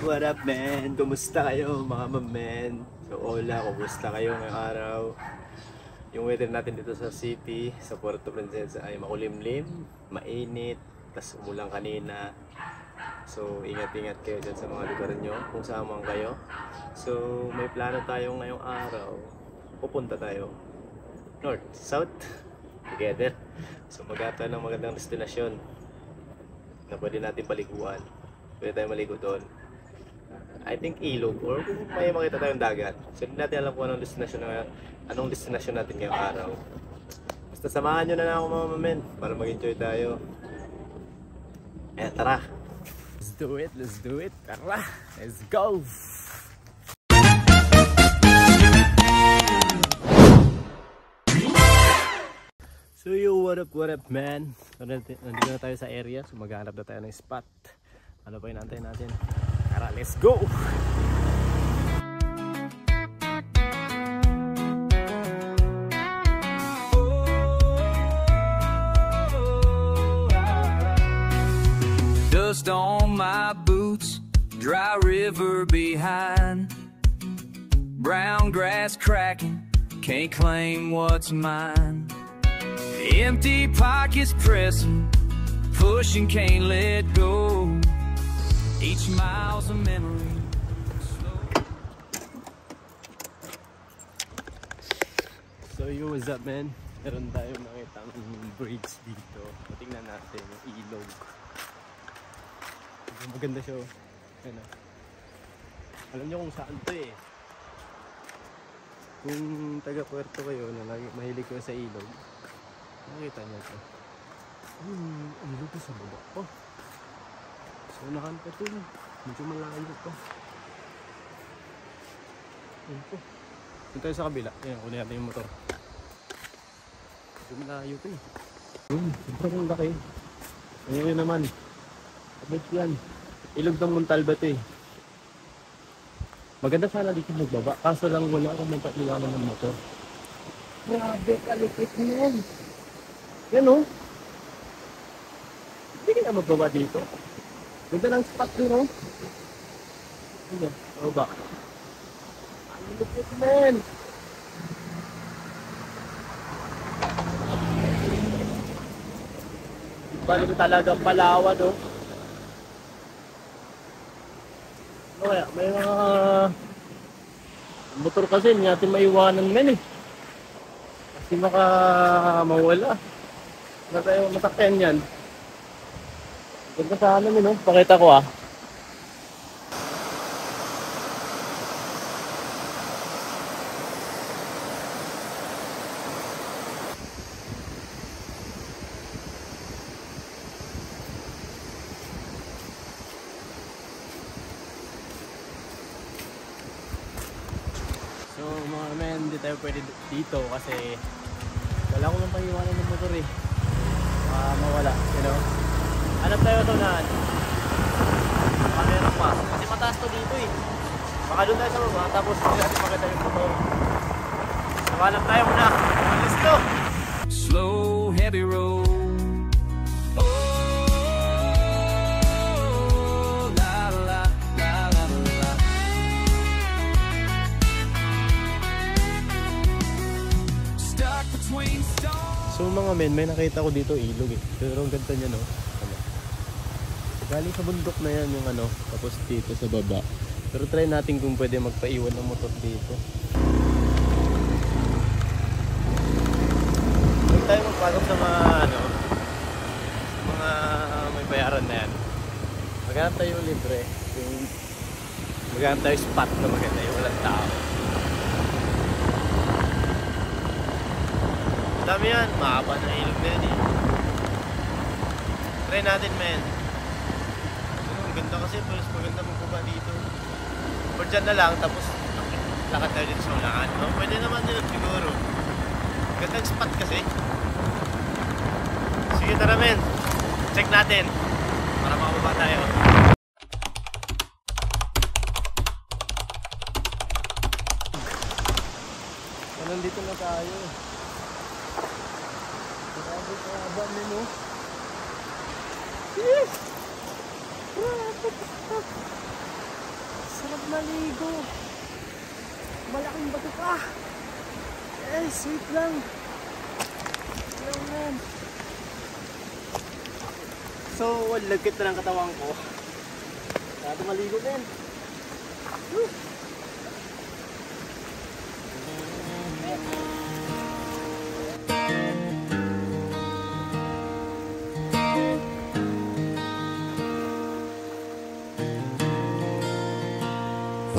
What up, man? Kumusta kayo, mga men? So, hola, kumusta kayo ngayong araw? Yung weather natin dito sa city, sa Puerto Princesa ay makulimlim, mainit, tas umulan kanina. So, ingat-ingat kayo dyan sa mga lugar nyo, kung saan man kayo. So, may plano tayo ngayong araw. Pupunta tayo north, south, together. So, maghanap tayo ng magandang destinasyon na pwede natin paliguan. Pwede tayo maligo doon. I think ilog or kung may makita tayong dagat. So hindi natin alam kung anong destinasyon natin ngayong araw. Basta samahan nyo na lang ako, mga men, para mag-enjoy tayo. Eh, tara! Let's do it! Tara! Let's go! So yo, what up man? Nandito na tayo sa area, so maghanap na tayo ng spot. Ano pa yung natin natin? Tara, let's go! Dust on my boots, dry river behind, brown grass cracking, can't claim what's mine. Empty pockets pressing, pushing, can't let go. Each mile's a memory. So yo, what's up, man? Meron tayong nakita ng bridge dito. Tingnan natin yung ilog. Maganda siya. Ano? Alam niyo kung saan to eh. Kung taga Puerto kayo na mahilig ko sa ilog, nakita niyo ito. Ilog ko sa baba ko. So unahan pa ito. Medyo malayo pa. Ayun po. Doon tayo sa kabila. Ayan, kunin natin yung motor. Medyo malayo pa eh. Sobrang laki. Ayun naman. Abot yan. Ilog ng Montalba ito eh. Maganda sana dito magbaba. Kaso lang wala akong magpatilaman ng motor. Grabe, kalipit mo yan. Yan o. Hindi ka na magbaba dito. Ganda ng spot doon, no? Ano? O ba? Ang lupit, man! Balik talagang Palawan, no? Ano kaya? May mga motor kasi, hindi natin maiwanan, men, eh. Kasi baka mawala. Ano tayo matakyan yan? Ganda sa amin, no? Pakita ko, ah. So, mga men, hindi tayo pwede dito kasi wala ko nang paiwanan ng motor, eh. Mawala, you know? Hanap tayo ito na baka meron pa kasi mataas to dito eh. Baka doon tayo sa baba tapos hindi natin makita yung motor. So hanap tayo muna. Let's go! Slow, heavy road. Oh, la la la la la. Stuck between stars. So mga men, may nakita ko dito ilog eh. Pero ang ganda niya, no? Galing sa bundok na yan yung ano, tapos dito sa baba. Pero try natin kung pwede magpaiwan ng motor dito. Huwag tayo magpasok sa mga ano, sa mga may bayaran na yan. Maghanap tayo libre. Maghanap tayo spot na maganda yung walang tao. Dami yan, mahaba na ilog na yan eh. Try natin, men. Ang ganda kasi, pero maganda magpupa dito. Or dyan na lang, tapos lakad tayo dito sa ulangan, no? Pwede naman din siguro. Gandang spot kasi. Sige, tara, men. Check natin para makababa tayo. So, nandito na tayo. Grabe ka, ba, men, no? Yes! Sarap maligo. Malaking bato pa. Sweet lang. Hello, man. So, lagkit na ng katawan ko. Sarap maligo, men. Woo!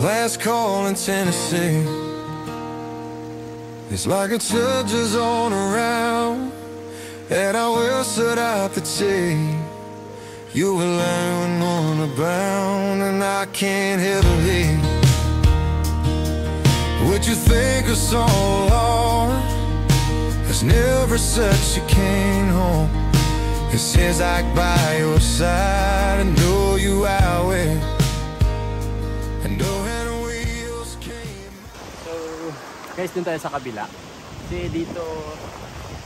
Last call in Tennessee. It's like a judge's on around, and I will set out the tea. You were lying on a bound, and I can't help believe what you think of so long. There's never such you came home. It says like by your side, I know you out with. Guys, dun tayo sa kabila. Kasi dito,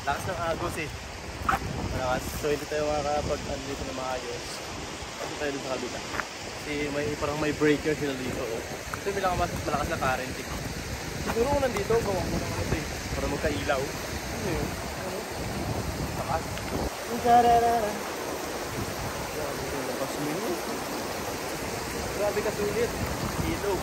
lakas ng agos eh. Malakas. So hindi tayo makakapag dito na maayos. Dito tayo dun sa kabila. Kasi parang may breaker sila dito. Kasi may malakas na current eh. Siguro kung nandito, gawang ko naman ito eh. Para magkailaw. Ano yun? Ano? Lakas. Ang sararara. Grabe ka sulit. Ilog.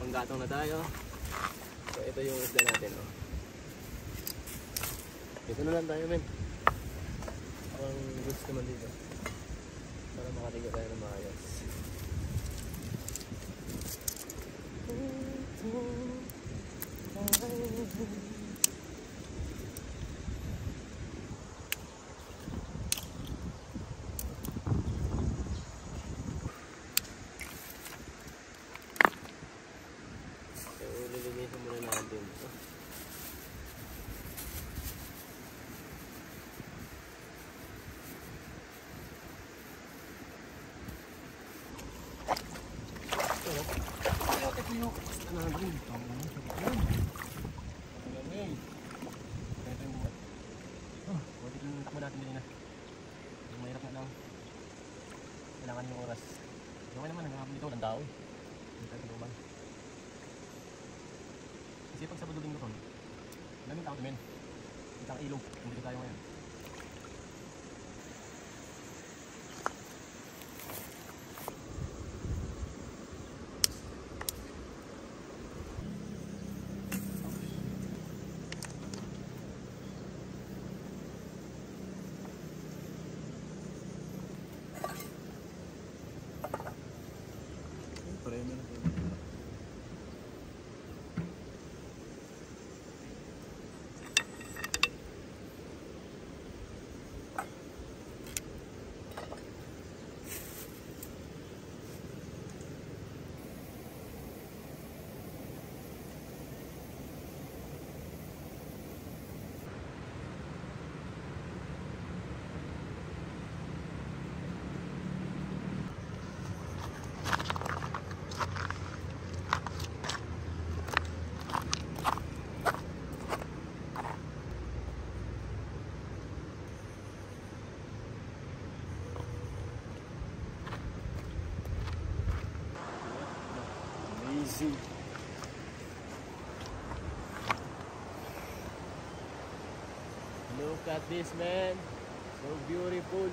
Panggatong na tayo. So ito yung isda natin, oh. Dito na lang tayo, men. Parang gusto naman dito. Para makatiga tayo ng maayos. Lilinisin muna natin ito. Ito yung basta natin. Buti yung takbo natin din na. Mahirap na lang. Kailangan yung oras. Okay naman, nagkakapon dito. Walang tao eh. Hindi tayo tulungan. Kasi pag Sabado Linggo ron, daming tao din. Isang ilog, nandito tayo ngayon. Premyo na po. Amazing. Look at this, man. So beautiful.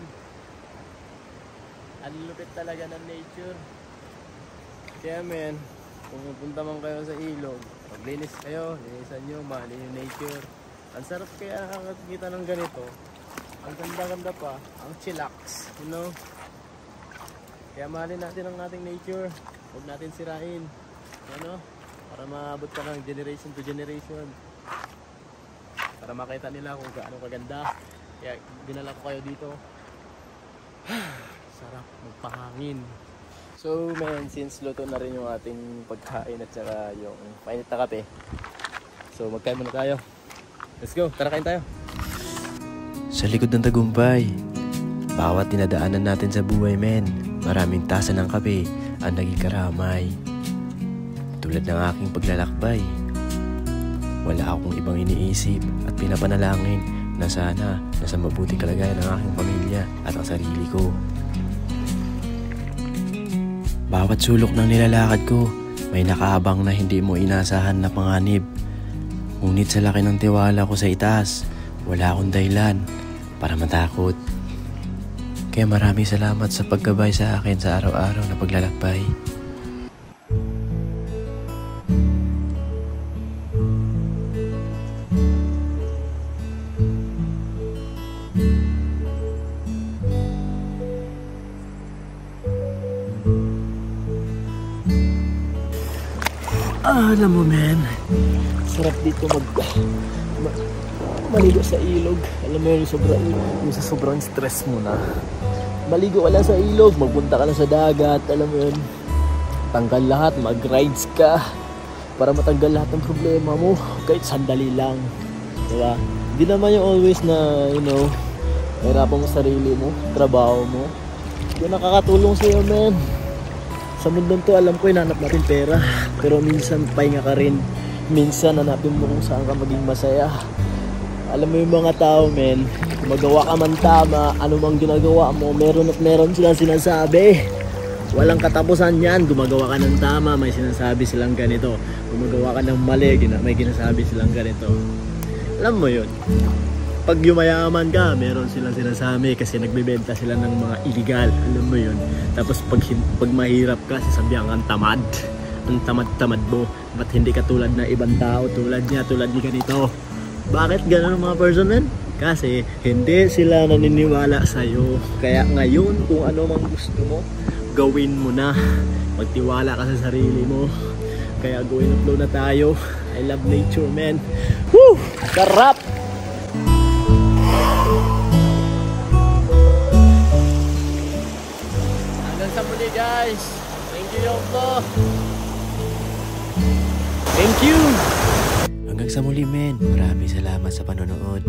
Ang lupit talaga ng nature. Kaya man, kung pupunta man kayo sa ilog, maglinis kayo, linisan nyo, mahalin yung nature. Ang sarap kaya nakakakita ng ganito. Ang ganda-ganda pa, ang chillax, you know. Kaya mahalin natin ang ating nature. Huwag natin sirain. Ano? Para maabot ka ng generation to generation. Para makita nila kung gaano kaganda. Kaya dinala ko kayo dito. Sarap magpahangin. So man, since luto na rin yung ating pagkain at saka yung painit na kape. So magkain muna tayo. Let's go, tara kain tayo. Sa likod ng tagumpay, bawat dinadaanan natin sa buhay men, maraming tasa ng kape ang naging karamay. Tulad ng aking paglalakbay, wala akong ibang iniisip at pinapanalangin na sana nasa mabuting kalagayan ng aking pamilya at ang sarili ko. Bawat sulok ng nilalakad ko, may nakaabang na hindi mo inasahan na panganib. Ngunit sa laki ng tiwala ko sa itaas, wala akong dahilan para matakot. Kaya maraming salamat sa paggabay sa akin sa araw-araw na paglalakbay. Alam mo men, sarap dito maligo sa ilog. Alam mo yun, yung sa sobrang stress mo na. Maligo ka lang sa ilog, magpunta ka lang sa dagat. Alam mo yun, tanggal lahat, mag-rides ka para matanggal lahat ng problema mo kahit sandali lang, diba? Hindi naman yung always na, you know, mahirapan mo sarili mo, trabaho mo. Yung nakakatulong sa'yo men. Sa mundong to, alam ko hinanap natin pera, pero minsan pahinga ka rin. Minsan hanapin mo kung saan ka maging masaya. Alam mo yung mga tao men, magawa ka man tama, ano mang ginagawa mo, meron at meron silang sinasabi. Walang katapusan yan. Gumagawa ka ng tama, may sinasabi silang ganito. Gumagawa ka ng mali, may sinasabi silang ganito. Alam mo yun, pag yumayaman ka, meron silang sinasabi kasi nagbebenta sila ng mga illegal. Alam mo yun. Tapos pag mahirap ka, sasabihan kang tamad. Ang tamad-tamad mo. Ba't hindi ka tulad na ibang tao? Tulad niya, tulad ni ganito. Bakit gano'n ang mga person men? Kasi hindi sila naniniwala sa'yo. Kaya ngayon, kung ano mang gusto mo, gawin mo na. Magtiwala ka sa sarili mo. Kaya going up flow na tayo. I love nature men. Woo! Sarap! Hanggang sa muli guys. Thank you Yoko. Thank you. Hanggang sa muli men, maraming salamat sa panonood.